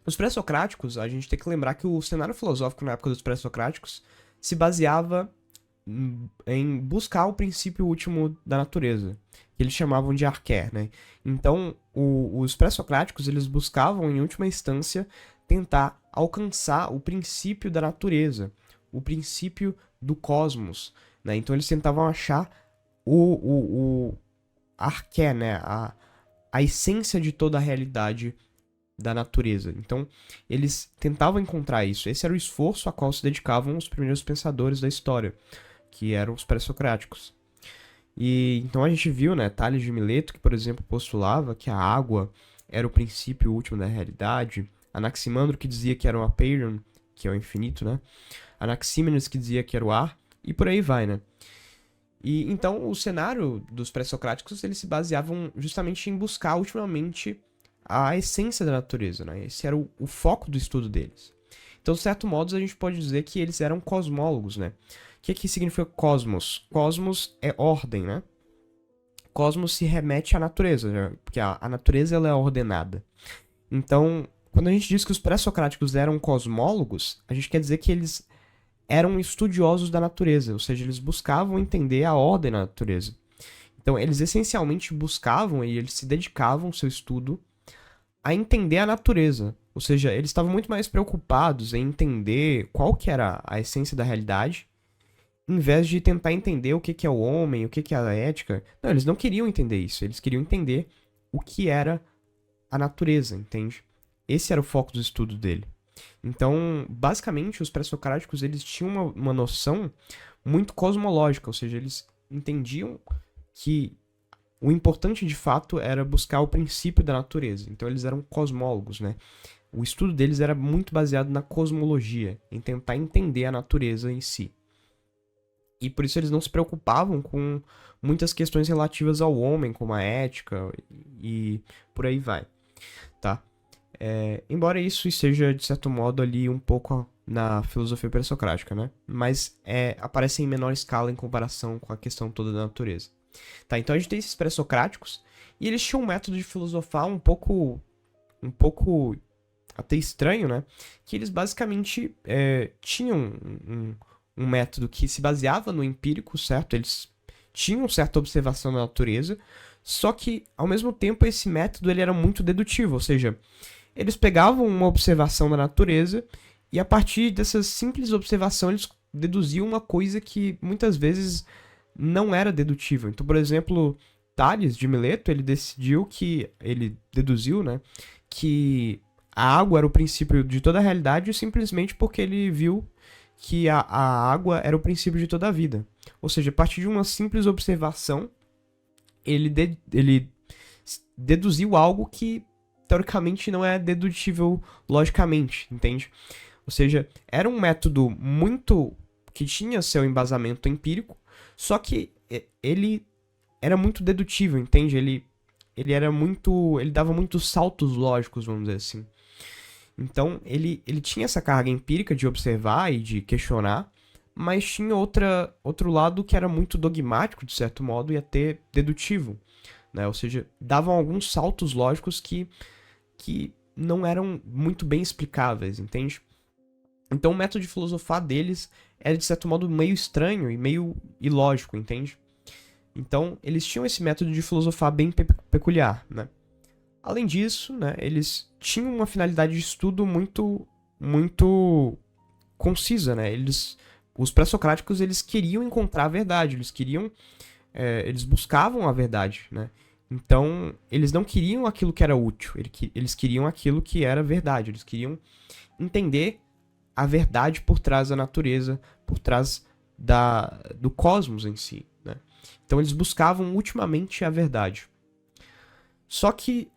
Os pré-socráticos, a gente tem que lembrar que o cenário filosófico na época dos pré-socráticos se baseava em buscar o princípio último da natureza, que eles chamavam de arqué, né? Então, os pré-socráticos, eles buscavam, em última instância, tentar alcançar o princípio da natureza, o princípio do cosmos, né? Então, eles tentavam achar o arqué, né? A essência de toda a realidade da natureza. Então, eles tentavam encontrar isso. Esse era o esforço a qual se dedicavam os primeiros pensadores da história, que eram os pré-socráticos. E então a gente viu, né, Tales de Mileto, que, por exemplo, postulava que a água era o princípio último da realidade, Anaximandro, que dizia que era o apeiron, que é o infinito, né? Anaxímenes, que dizia que era o ar, e por aí vai, né? E então o cenário dos pré-socráticos, eles se baseavam justamente em buscar ultimamente a essência da natureza, né? Esse era o foco do estudo deles. Então, de certo modo, a gente pode dizer que eles eram cosmólogos, né? O que significa cosmos? Cosmos é ordem, né? Cosmos se remete à natureza, né? Porque a natureza ela é ordenada. Então, quando a gente diz que os pré-socráticos eram cosmólogos, a gente quer dizer que eles eram estudiosos da natureza, ou seja, eles buscavam entender a ordem da natureza. Então, eles essencialmente buscavam e eles se dedicavam ao seu estudo a entender a natureza. Ou seja, eles estavam muito mais preocupados em entender qual que era a essência da realidade, em vez de tentar entender o que é o homem, o que é a ética. Não, eles não queriam entender isso. Eles queriam entender o que era a natureza, entende? Esse era o foco do estudo dele. Então, basicamente, os pré-socráticos eles tinham uma noção muito cosmológica, ou seja, eles entendiam que o importante de fato era buscar o princípio da natureza. Então, eles eram cosmólogos, né? O estudo deles era muito baseado na cosmologia, em tentar entender a natureza em si. E por isso eles não se preocupavam com muitas questões relativas ao homem, como a ética e por aí vai, tá? Embora isso seja, de certo modo, ali um pouco na filosofia pré-socrática, né? Mas aparece em menor escala em comparação com a questão toda da natureza. Tá, então a gente tem esses pré-socráticos e eles tinham um método de filosofar um pouco até estranho, né? Que eles basicamente tinham um método que se baseava no empírico, certo? Eles tinham certa observação da natureza, só que, ao mesmo tempo, esse método ele era muito dedutivo, ou seja, eles pegavam uma observação da natureza e, a partir dessa simples observação, eles deduziam uma coisa que, muitas vezes, não era dedutível. Então, por exemplo, Tales de Mileto, ele deduziu, né, que a água era o princípio de toda a realidade simplesmente porque ele viu que a água era o princípio de toda a vida. Ou seja, a partir de uma simples observação, ele deduziu algo que, teoricamente, não é dedutível logicamente, entende? Ou seja, era um método muito que tinha seu embasamento empírico, só que ele era muito dedutível, entende? Ele era muito. Ele dava muitos saltos lógicos, vamos dizer assim. Então, ele tinha essa carga empírica de observar e de questionar, mas tinha outro lado que era muito dogmático, de certo modo, e até dedutivo. Né? Ou seja, davam alguns saltos lógicos que não eram muito bem explicáveis, entende? Então, o método de filosofar deles era, de certo modo, meio estranho e meio ilógico, entende? Então, eles tinham esse método de filosofar bem peculiar, né? Além disso, né, eles tinham uma finalidade de estudo muito concisa, né? Os pré-socráticos, eles queriam encontrar a verdade, eles buscavam a verdade, né? Então, eles não queriam aquilo que era útil, eles queriam aquilo que era verdade, eles queriam entender a verdade por trás da natureza, por trás do cosmos em si, né? Então, eles buscavam ultimamente a verdade. Só que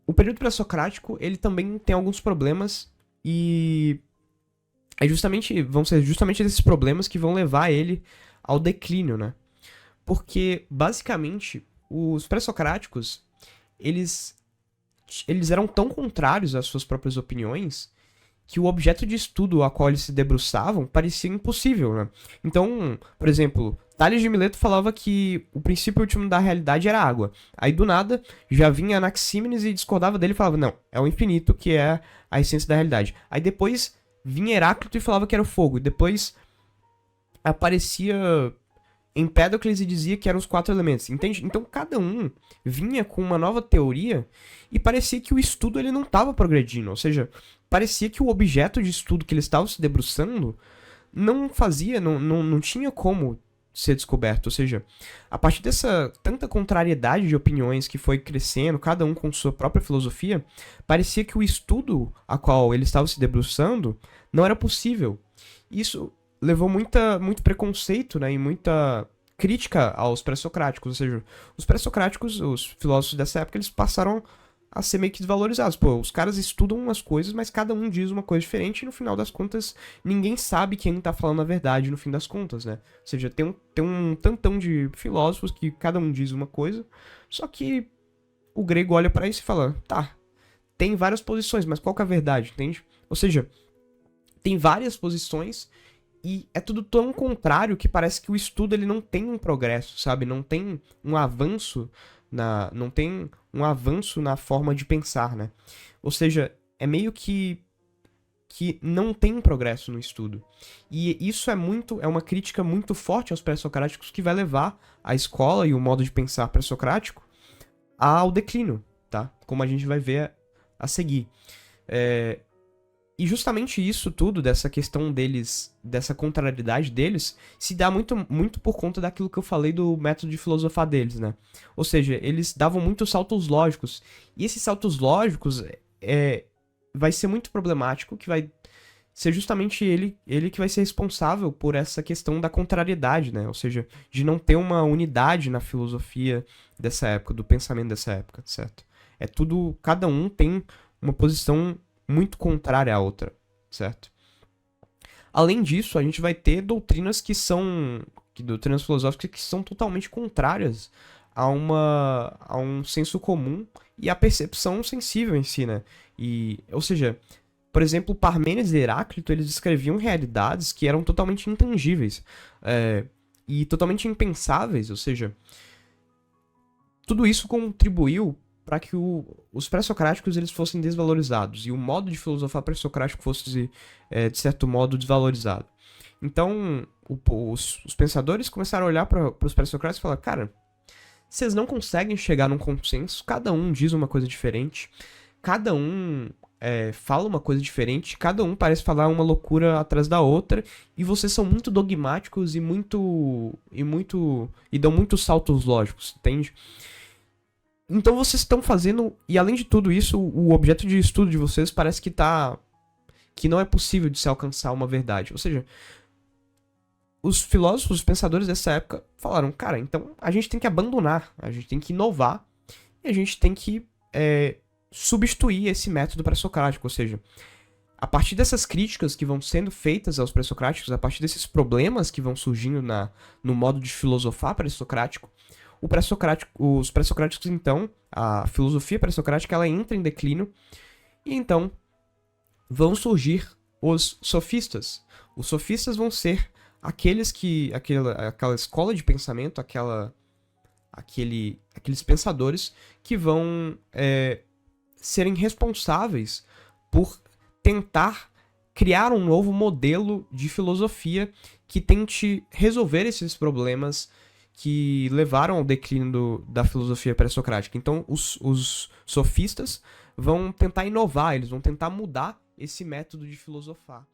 o período pré-socrático, ele também tem alguns problemas e vão ser justamente esses problemas que vão levar ele ao declínio, né? Porque, basicamente, os pré-socráticos, eles eram tão contrários às suas próprias opiniões que o objeto de estudo a qual eles se debruçavam parecia impossível, né? Então, por exemplo, Tales de Mileto falava que o princípio último da realidade era a água. Aí, do nada, já vinha Anaxímenes e discordava dele e falava, não, é o infinito que é a essência da realidade. Aí depois vinha Heráclito e falava que era o fogo. E depois aparecia Empédocles e dizia que eram os 4 elementos, entende? Então cada um vinha com uma nova teoria e parecia que o estudo ele não estava progredindo, ou seja, parecia que o objeto de estudo que eles estavam se debruçando não fazia, não tinha como ser descoberto, ou seja, a partir dessa tanta contrariedade de opiniões que foi crescendo, cada um com sua própria filosofia, parecia que o estudo a qual eles estavam se debruçando não era possível. Isso levou muito preconceito, né, e muita crítica aos pré-socráticos, ou seja, os pré-socráticos, os filósofos dessa época, eles passaram a ser meio que desvalorizados. Pô, os caras estudam umas coisas, mas cada um diz uma coisa diferente e no final das contas ninguém sabe quem tá falando a verdade no fim das contas, né? Ou seja, tem um tantão de filósofos que cada um diz uma coisa, só que o grego olha pra isso e fala, tá, tem várias posições, mas qual que é a verdade, entende? Ou seja, tem várias posições e é tudo tão contrário que parece que o estudo ele não tem um progresso, sabe? Não tem um avanço não tem um avanço na forma de pensar, né? Ou seja, é meio que não tem progresso no estudo. E isso é uma crítica muito forte aos pré-socráticos que vai levar a escola e o modo de pensar pré-socrático ao declínio, tá? Como a gente vai ver a seguir. E justamente isso tudo, dessa questão deles, dessa contrariedade deles, se dá muito por conta daquilo que eu falei do método de filosofar deles, né? Ou seja, eles davam muitos saltos lógicos. E esses saltos lógicos vai ser muito problemático, que vai ser justamente ele que vai ser responsável por essa questão da contrariedade, né? Ou seja, de não ter uma unidade na filosofia dessa época, do pensamento dessa época, certo? É tudo, cada um tem uma posição muito contrária à outra, certo? Além disso, a gente vai ter doutrinas doutrinas filosóficas que são totalmente contrárias a um senso comum e à percepção sensível em si, né? Ou seja, por exemplo, Parmênides e Heráclito, eles descreviam realidades que eram totalmente intangíveis e totalmente impensáveis, ou seja, tudo isso contribuiu para que os pré-socráticos eles fossem desvalorizados e o modo de filosofar pré-socrático fosse, de certo modo, desvalorizado. Então, os pensadores começaram a olhar para os pré-socráticos e falar, cara, vocês não conseguem chegar num consenso, cada um diz uma coisa diferente, cada um fala uma coisa diferente, cada um parece falar uma loucura atrás da outra, e vocês são muito dogmáticos e dão muitos saltos lógicos, entende? Então vocês estão fazendo, e além de tudo isso, o objeto de estudo de vocês parece que não é possível de se alcançar uma verdade. Ou seja, os filósofos, os pensadores dessa época falaram, cara, então a gente tem que abandonar, a gente tem que inovar, e a gente tem que substituir esse método pré-socrático. Ou seja, a partir dessas críticas que vão sendo feitas aos pré-socráticos, a partir desses problemas que vão surgindo no modo de filosofar pré-socrático, os pré-socráticos, então, a filosofia pré-socrática, ela entra em declínio, e então vão surgir os sofistas. Os sofistas vão ser aquela escola de pensamento, aqueles pensadores que vão serem responsáveis por tentar criar um novo modelo de filosofia que tente resolver esses problemas que levaram ao declínio da filosofia pré-socrática. Então, os sofistas vão tentar inovar, eles vão tentar mudar esse método de filosofar.